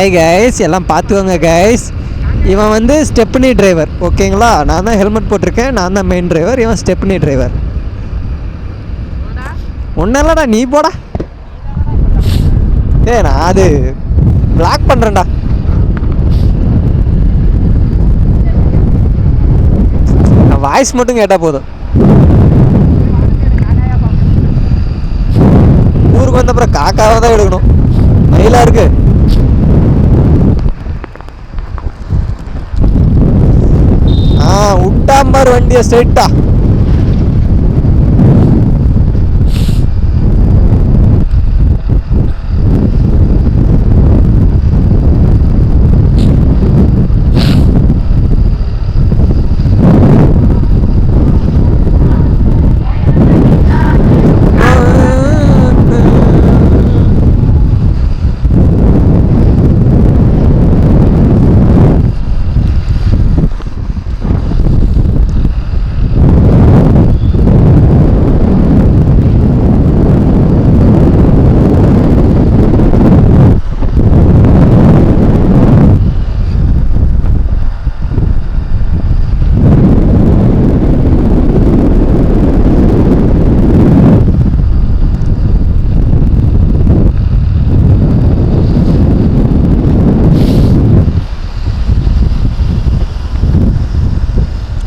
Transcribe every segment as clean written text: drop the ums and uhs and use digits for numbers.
Hi guys, எல்லாம் பார்த்துக்கோங்க guys. இவன் வந்து ஸ்டெப்னி டிரைவர், ஓகேங்களா? நான் தான் ஹெல்மெட் போட்டிருக்கேன், நான் தான் மெயின் டிரைவர், இவன் ஸ்டெப்னி டிரைவர். ஒன்றும் இல்லைடா, நீ போடா. நான் அது பிளாக் பண்ணுறேன்டா. நான் வாய்ஸ் மட்டும் கேட்டால் போதும். ஊருக்கு வந்த அப்புறம் காக்காவை தான் எடுக்கணும், மயிலாக இருக்கு. விட்டாம்பார் வண்டியை ஸ்ட்ரைட்டா.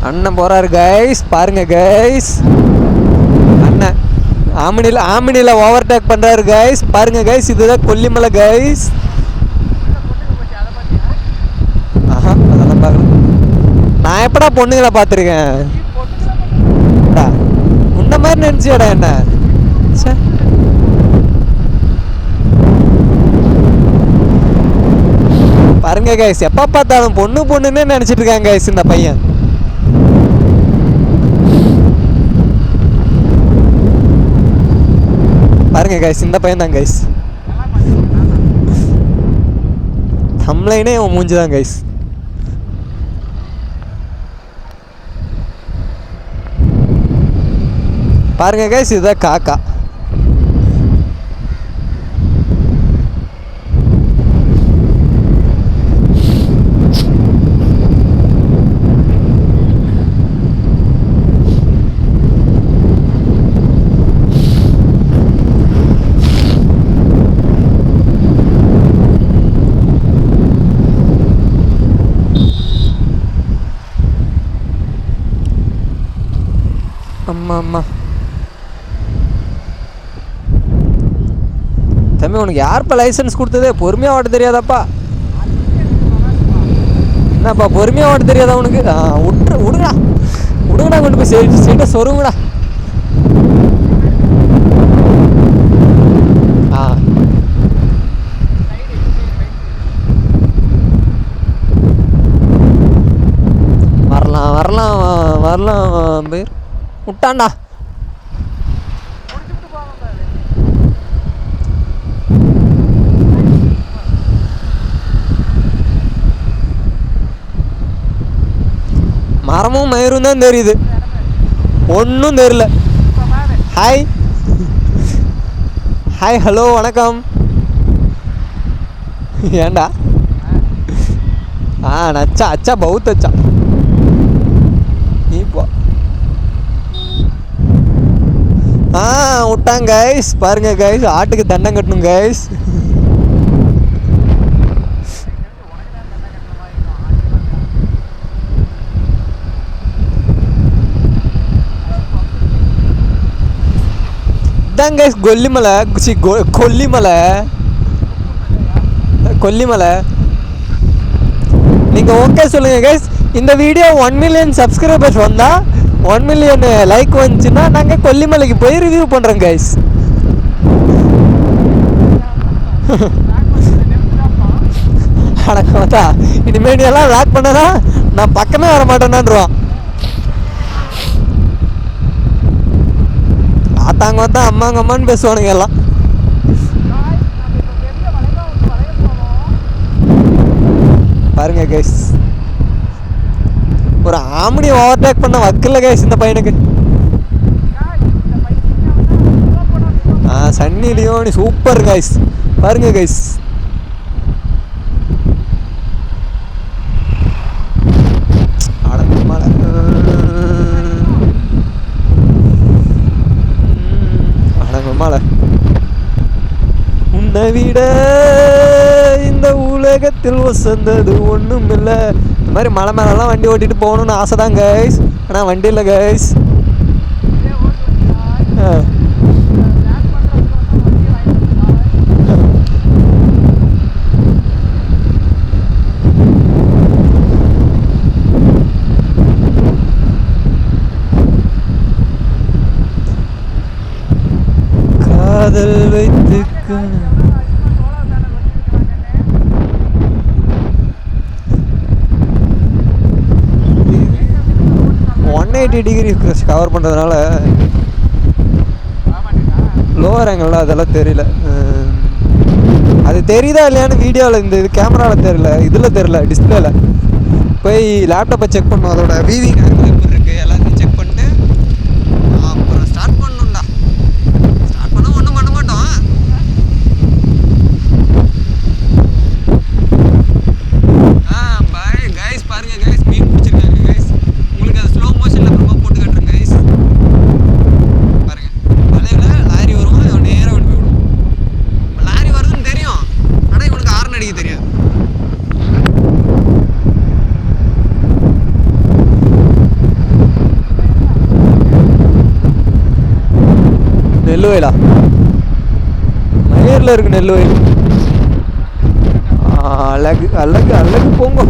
அண்ணன் போறாரு கைஸ், பாருங்க கைஸ். அண்ணன் ஆமினில ஓவர்டேக் பண்றாரு கைஸ், பாருங்க கைஸ். இதுதான் கொல்லிமலை கைஸ். அதெல்லாம் பார்க்கல. நான் எப்படா பொண்ணுங்களை பார்த்துருக்கேன்? உன்ன மாதிரி நினைச்சியாடா என்ன? பாருங்க கைஸ், எப்ப பார்த்தாலும் பொண்ணுன்னே நினைச்சிட்டு இருக்காங்க கைஸ் இந்த பையன். பாருங்க கைஸ், இந்த பையன் தான் கைஸ். தம்ப்லைனே அவன் மூஞ்சுதான் கைஸ். பாருங்க கைஸ், இதுதான் காக்கா. அம்மா தம்பி, உனக்கு யாருப்பா லைசன்ஸ் கொடுத்ததே? பொறுமையாக ஓட்ட தெரியாதாப்பா? என்னப்பா பொறுமையாக ஓட்ட தெரியாதா உனக்கு? விடுங்கடா, கொண்டு போய் சீட்டை சொருங்கடா. வரலாம் பேர் விட்டான்டா. மரமும் மயிரும் தான் தெரியுது, ஒன்றும் தெரியல. ஹாய் ஹாய், ஹலோ, வணக்கம். ஏண்டா? நச்சா அச்சா பௌத் அச்சா. நீ போ. விட்டாங்க கைஸ், பாருங்க கைஸ். ஆட்டுக்கு தண்டம் கட்டணும் கைஸ். இதான் கைஸ் கொல்லிமலை. கொல்லிமலை. நீங்க ஓகே சொல்லுங்க கைஸ். இந்த வீடியோ 1 மில்லியன் சப்ஸ்கிரைபர்ஸ் வந்தா, 1 மில்லியன் லைக் வந்துச்சுன்னா நாங்கள் கொல்லிமலைக்கு போய் ரிவ்யூ பண்ணுறோம் கைஸ். அடக்கா, இனிமேல் எல்லாம் லாக் பண்ணதா நான் பக்கமே வர மாட்டேன்னான்றான். ஆத்தாங்க தான் அம்மான்னு பேசுவானுங்க எல்லாம். பாருங்க கைஸ், ஒரு ஆம்னி ஓவர்டேக் பண்ண வக்கில்ல கைஸ் இந்த பையனுக்கு. Sunny Leone super guys. பாருங்க கைஸ், விட இந்த உலகத்தில் வசந்தது ஒன்றும் இல்லை. இந்த மாதிரி மலை மேலெல்லாம் வண்டி ஓட்டிட்டு போகணுன்னு ஆசை தான் கைஸ். ஆனால் வண்டி இல்லை கைஸ். காதல் வைத்துக்க 180 டிகிரி கவர் பண்ணுறதுனால லோவர் ஆங்கிள் அதெல்லாம் தெரியல. அது தெரியுதா இல்லையான்னு வீடியோவில் இந்த இது கேமராவில் தெரியல, இதில் தெரியல, டிஸ்பிளேல. போய் லேப்டாப்பை செக் பண்ணோம், அதோட வீவிங் ஆங்கிள் எப்படி இருக்குது எல்லாத்தையும் செக் பண்ணிட்டு அப்புறம் ஸ்டார்ட் பண்ணணும்டா. ஸ்டார்ட் பண்ணால் ஒன்றும் பண்ண மாட்டோம். பாய் கைஸ், பாருங்க கைஸ், மீன் பிடிச்சிருக்காங்க கைஸ். உங்களுக்கு அது ஸ்லோ மோஷனில் அப்புறமா போட்டு காட்டுறேன் கைஸ். பாருங்க, மலையில் லாரி வரும், அவன் நேராக விட்டு போய்விடும். லாரி வருதுன்னு தெரியும், ஆனால் இவனுக்கு ஹார்ன் அடிக்க தெரியாது. நெல் வயலா? மயிரில் இருக்கு நெல் வயல். அழகு அழகு அழகு போங்க.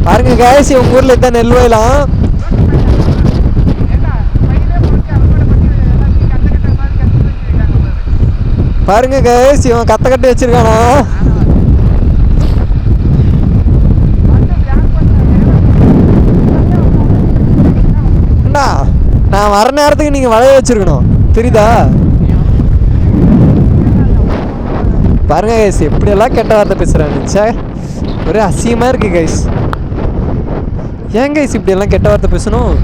பாருங்க கேஸ், உங்க ஊர்ல இதான் நெல் வயலாம். பாருங்க கேஸ், இவன் கத்த கட்டி வச்சிருக்கானா. நான் வர நேரத்துக்கு நீங்க வளைய வச்சிருக்கணும், தெரியுதா? பாருங்க கைஸ், எப்படியெல்லாம் கெட்ட வார்த்தை பேசுறான்னு ஒரே அசிங்கமா இருக்கு கைஸ். ஏன் கைஸ் இப்படியெல்லாம் கெட்ட வார்த்தை பேசணும்?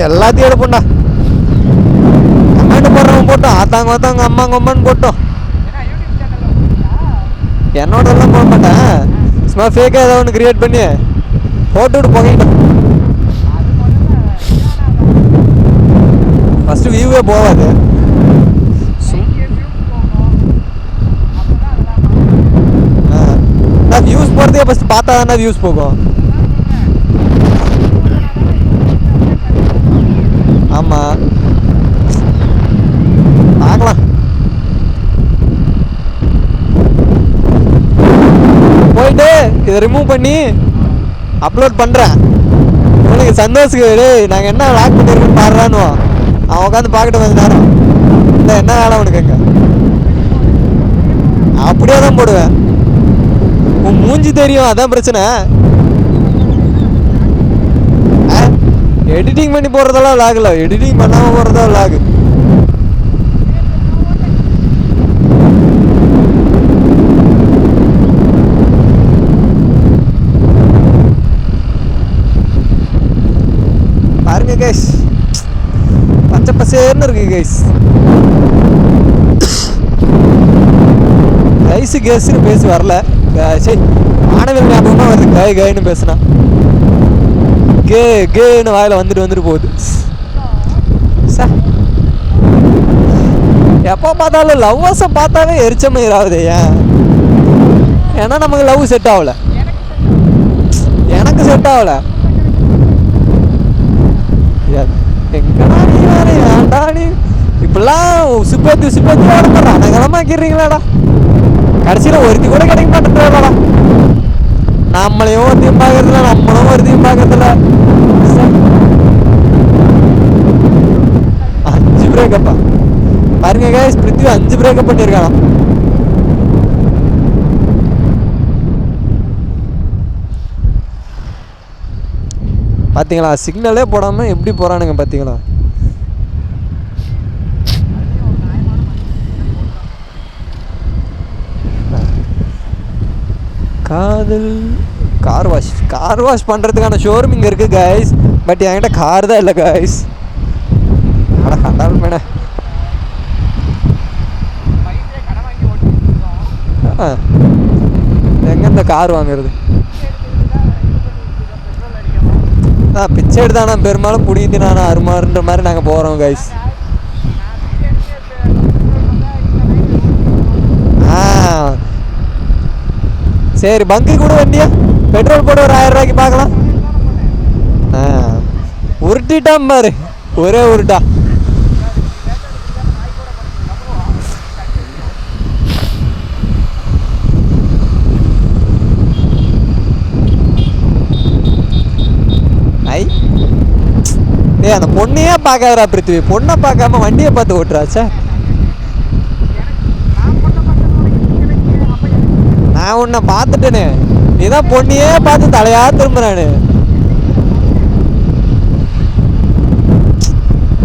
எல்லாத்தையும் எடுப்போம்டா. கமெண்ட் போடுறவங்க போட்டோம், ஆத்தாங்க ஒருத்தவங்க அம்மாங்க அம்மான்னு போட்டோம். என்னோடதெல்லாம் போட மாட்டேன், சும்மா ஃபேக்காக ஏதாவது ஒன்று கிரியேட் பண்ணி போட்டு விட்டு போகிட்டோம். ஃபஸ்ட்டு வியூவே போகாது. வியூஸ் போகிறதுக்கே ஃபஸ்ட்டு பார்த்தா தானே வியூஸ் போகும். ஆமாம், பார்க்கலாம். போயிட்டு இதை ரிமூவ் பண்ணி அப்லோட் பண்ணுறேன். உனக்கு சந்தோஷுக்கு நாங்கள் என்ன லாக் பண்ணியிருக்கோன்னு பாடுறான்னு அவன் உட்காந்து பார்க்கட்டு கொஞ்ச நேரம். இல்லை என்ன வேலை உனக்கு அங்கே? அப்படியே தான் போடுவேன். உன் மூஞ்சி தெரியும், அதான் பிரச்சனை. எடிட்டிங் பண்ணி போடுறதெல்லாம் லாக் இல்லை, எடிட்டிங் பண்ணாமல் போடுறதா லாக். பாருங்க கைஸ், பச்சை பசேர்னு இருக்கு கைஸ். கைஸு கேஸுன்னு பேசி வரல, சரி மாணவர் ஞாபகமாக வருது. காய் காயின்னு பேசுனா கே கேன்னு வாயில் வந்துட்டு போகுது. எப்போ பார்த்தாலும் லவ்வர்ஸை பார்த்தாவே எரிச்சமயிராகுது. ஏன்? ஏன்னா நமக்கு லவ் செட் ஆகல, எனக்கு செட் ஆகல. எங்கடா நீ வேற, ஏன்டா நீ இப்பெல்லாம் சுப்பத்தி சுப்பத்தி ஓடுறா நகலமாக்கிறீங்களாடா. கடைசியில் ஒருத்தி கூட கிடைக்க மாட்டேங்கிறாடா. நம்மளையும் ஒருத்தையும் பார்க்கறதில்ல, நம்மளும் ஒருத்தையும் பார்க்கறதில்ல. 5 பிரேக்கப்பா பாருங்க கைஸ், பிருத்திவி 5 பிரேக்கப் பண்ணியிருக்கானா. பார்த்தீங்களா? சிக்னலே போடாமல் எப்படி போகிறானுங்க பார்த்தீங்களா? காதல் கார் வாஷ் பண்ணுறதுக்கான ஷோரூம் இங்கே இருக்குது கைஸ். பட் என்கிட்ட கார் தான் இல்லை கைஸ். அட கண்டால் மேட எங்கே இந்த கார் வாங்குறது? பிச்சை எடுத்தானா பெரும்பாலும் பிடிக்கினானா அருமாறுன்ற மாதிரி நாங்கள் போகிறோம் கைஸ். சரி பங்கு கூட வண்டியா பெட்ரோல் போட்டு ஒரு 1000 ரூபாய்க்கு பார்க்கலாம். உருட்டிட்டான் பாரு, ஒரே உருட்டா. அந்த பொண்ணையே பார்க்காதரா பிருத்திவி, பொண்ணை பார்க்காம வண்டியை பார்த்து ஓட்டுறாச்சா. நான் உன்னை பார்த்துட்டேனே, நீதான் பொண்ணையே பார்த்து தலையா திரும்புறானு.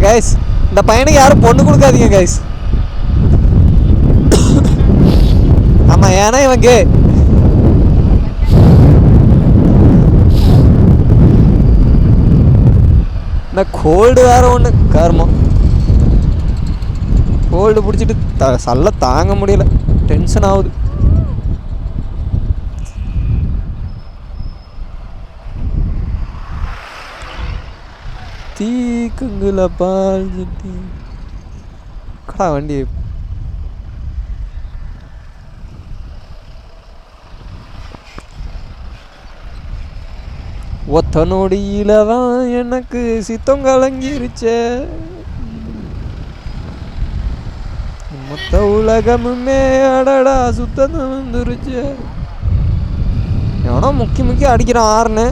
கைஸ் இந்த பையனுக்கு யாரும் பொண்ணு கொடுக்காதீங்க கைஸ். ஆமா, ஏன்னா இவன் கே. கோல்டு வேற ஒன்று கர்மம். கோல்டு பிடிச்சிட்டு சல்ல தாங்க முடியல, டென்ஷன் ஆகுது. தீக்குங்குல பால் ஜட்டி கடா வண்டி. ஒத்த நொடியில தான் எனக்கு சித்தம் கலங்கிருச்சே, மொத்த உலகமுமே அடடா சுத்தம் வந்துருச்சு. எவனோ முக்கி அடிக்கிறான் ஆறுன்னு.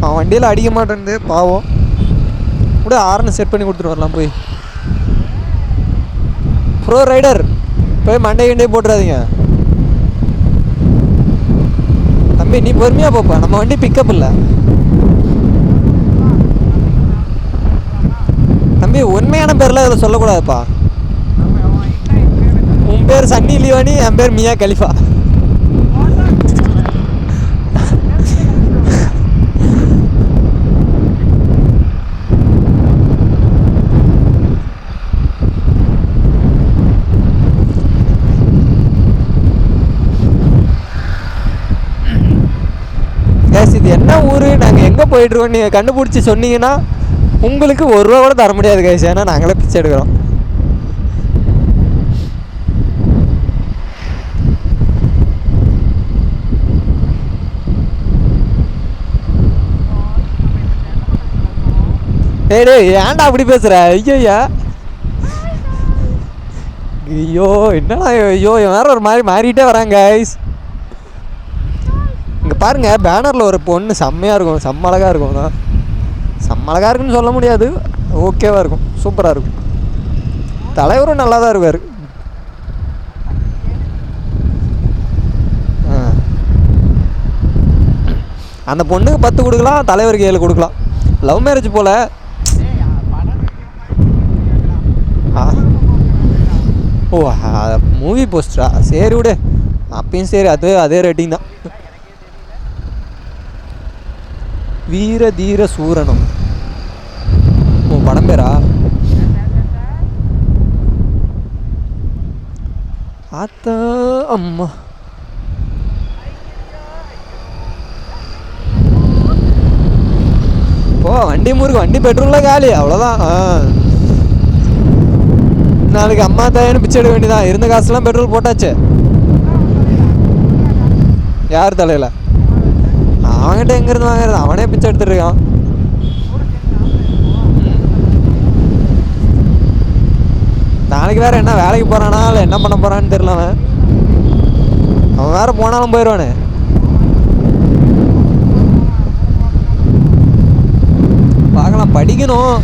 அவன் வண்டியில் அடிக்க மாட்டேன்து பாவம். கூட ஆறுன்னு செட் பண்ணி கொடுத்துட்டு வரலாம் போய். ப்ரோ ரைடர் போய் மண்டே போட்டுறாதீங்க தம்பி. நீ பொறுமையாக போப்பா, நம்ம வண்டி பிக்கப் இல்லை தம்பி. உண்மையான பேர்லாம் இதில் சொல்லக்கூடாதுப்பா. உன் பேர் சன்னி லியோனி, என் பேர் மியா கலிஃபா. இது என்ன ஊர், நாங்கள் எங்கே போயிட்டுருக்கோம் நீங்கள் கண்டுபிடிச்சி சொன்னீங்கன்னா உங்களுக்கு 1 ரூபா கூட தர முடியாது கைஸ். ஏன்னா நாங்களே பிச்சை எடுக்கிறோம். டேய் ஏன்டா அப்படி பேசுற? ஐயோயா ஐயோ என்னடா ஐயோ, வேற ஒரு மாதிரி மாறிட்டே வராங்க கைஸ். இங்கே பாருங்க, பேனரில் ஒரு பொண்ணு செம்மையாக இருக்கும், செம்ம அழகாக இருக்கும். தான் செம்ம அழகாக இருக்குன்னு சொல்ல முடியாது, ஓகேவாக இருக்கும், சூப்பராக இருக்கும். தலைவரும் நல்லா தான் இருக்கார். அந்த பொண்ணுக்கு 10 கொடுக்கலாம், தலைவருக்கு 7 கொடுக்கலாம். லவ் மேரேஜ் போல். ஓ மூவி போஸ்டரா? சரி விடு, அப்பயும் சரி, அதே ரேட்டிங் தான். வீர தீர சூரனம் உன் படம் பேரா? ஆத்தா அம்மா. போ வண்டி முறுக்கு, வண்டி பெட்ரோலில் காலி, அவ்வளோதான். நாளைக்கு அம்மா தாயன்னு பிச்சை எடுக்க வேண்டியதான். இருந்த காசுலாம் பெட்ரோல் போட்டாச்சு. யார் தலையில்? அவன்கிட்ட எங்கேருந்து வாங்குறது? அவனே பிச்சை எடுத்துட்டு இருக்கான். நாளைக்கு வேற என்ன வேலைக்கு போறானா இல்லை என்ன பண்ண போறான்னு தெரியல. அவன் வேற போனாலும் போயிடுவானே. பார்க்கலாம், படிக்கணும்.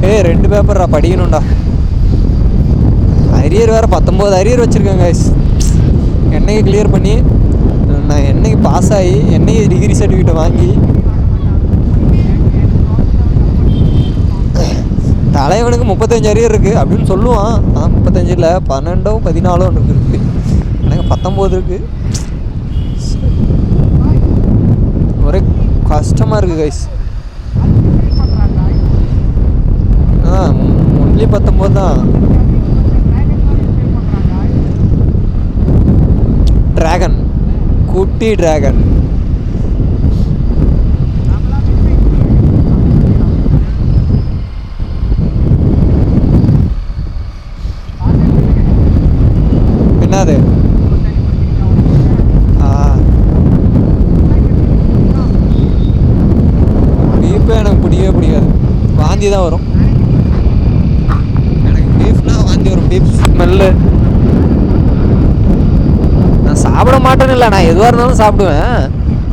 2 பேப்பர்ரா படிக்கணும்டா. அரியர் வேற 19 அரியர் வச்சிருக்கேன் கைஸ். என்னைக்கு கிளியர் பண்ணி நான் என்னைக்கு பாஸ் ஆகி என்னைக்கு டிகிரி சர்டிஃபிகேட்டை வாங்கி தலைவனுக்கு 35 அரியர் இருக்குது அப்படின்னு சொல்லுவான். 35 இல்லை 12 14 ஒன்று இருக்குது. எனக்கு 19 இருக்குது. கஷ்டமாக இருக்குது கைஸ். ஒன்லி 19 தான். ட்ராகன், குட்டி ட்ராகன். என்னது? பீஃபே எனக்கு பிடிக்கவே பிடிக்காது, வாந்தி தான் வரும் எனக்கு. பீஃப்னா வாந்தி வரும், பீஃப் ஸ்மெல்லு. நான் சாப்பிட மாட்டேன்னு இல்லை, நான் எதுவாக இருந்தாலும் சாப்பிடுவேன்.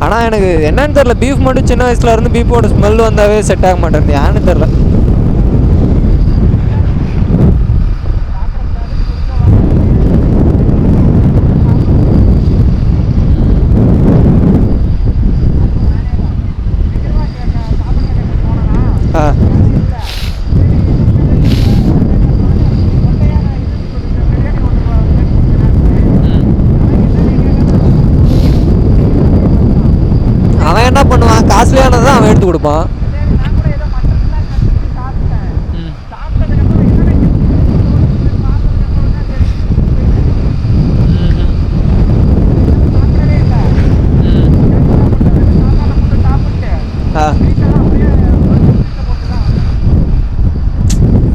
ஆனால் எனக்கு என்னன்னு தெரில, பீஃப் மட்டும் சின்ன வயசுல இருந்து பீஃபோட ஸ்மெல் வந்தாவே செட் ஆக மாட்டேன், ஏன்னு தெரில. அவன் என்ன பண்ணுவான், காஸ்ட்லியானது தான் அவன் எடுத்து கொடுப்பான்.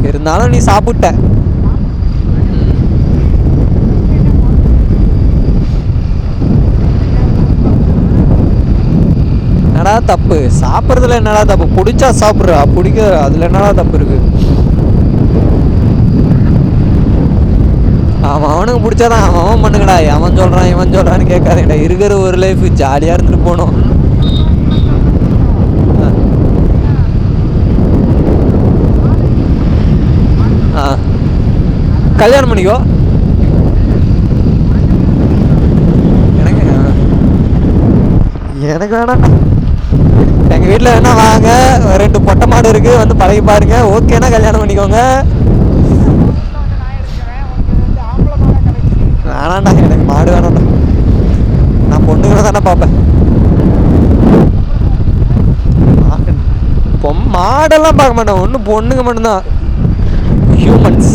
இருந்தாலும் நீ சாப்பிட்ட. என்னடா தப்பு சாப்பிட்றதுல, என்னடா தப்பு? பிடிச்சா சாப்பிட்றா, பிடிக்க அதில் என்னடா தப்பு இருக்கு? அவனுக்கு பிடிச்சாதான் அவன் பண்ணுங்கடா. அவன் சொல்கிறான் இவன் சொல்கிறான்னு கேட்காதேடா. இருக்கிற ஒரு லைஃப் ஜாலியாக இருந்துட்டு போகணும். கல்யாணம் பண்ணிக்கோ. எனக்கு வேணாம். எங்கள் வீட்டில் வேணா வாங்க, 2 பொட்டை மாடு இருக்குது, வந்து பழகி பாருங்க. ஓகேனா கல்யாணம் பண்ணிக்கோங்க. வேணாண்டா, எனக்கு மாடு வேணாண்டா. நான் பொண்ணுங்களை தானே பார்ப்பேன். மாடெல்லாம் பார்க்க மாட்டேன், ஒன்று பொண்ணுங்க மட்டும்தான், ஹியூமன்ஸ்.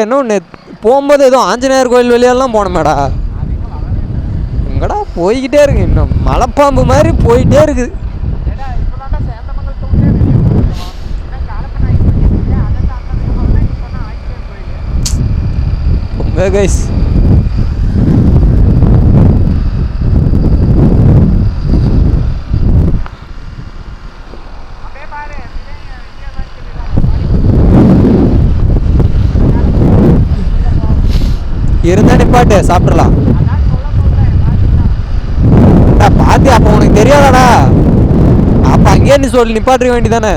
என்ன ஒன்று போகும்போது ஏதோ ஆஞ்சநேயர் கோயில் வெளியெல்லாம் போனோமேடா. எங்கடா போய்கிட்டே இருக்கு, இன்னும் மலைப்பாம்பு மாதிரி போயிட்டே இருக்குது. உங்க கைஸ் இருந்தா நிப்பாட்டு, சாப்பிடலாம். பாத்தி அப்ப உனக்கு தெரியாதாடா? அப்ப அங்கேயே நீ சொல்லி நிப்பாட்டுற வேண்டிதானே?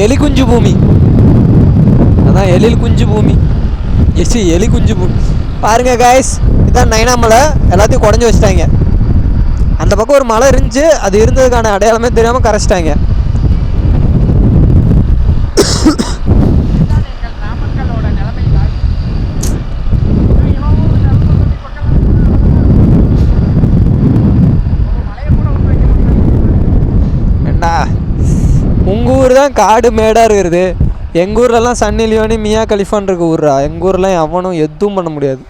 எலி குஞ்சு பூமி, அதான் எழில் குஞ்சு பூமி. எலி குஞ்சு பூமி பாருங்க காய்ஸ். இதுதான் நைனா மலை, எல்லாத்தையும் குறைஞ்சி வச்சுட்டாங்க. அந்த பக்கம் ஒரு மலை இருந்துச்சு, அது இருந்ததுக்கான அடையாளமே தெரியாமல் கரைச்சிட்டாங்க. ஏண்டா உங்கள் ஊர் தான் காடு மேடாக இருக்கிறது, எங்கள் ஊர்லலாம் சன்னி லியோனி மியா கலிஃபான் இருக்க ஊர்ரா. எங்கள் ஊர்லாம் எவனும் எதுவும் பண்ண முடியாது.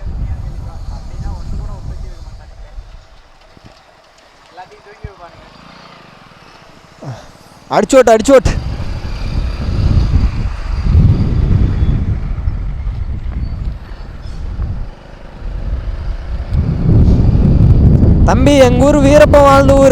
அடிச்சோட்டு தம்பி, எங்கள் ஊர் வீரப்பன் வாழ்ந்த ஊர்.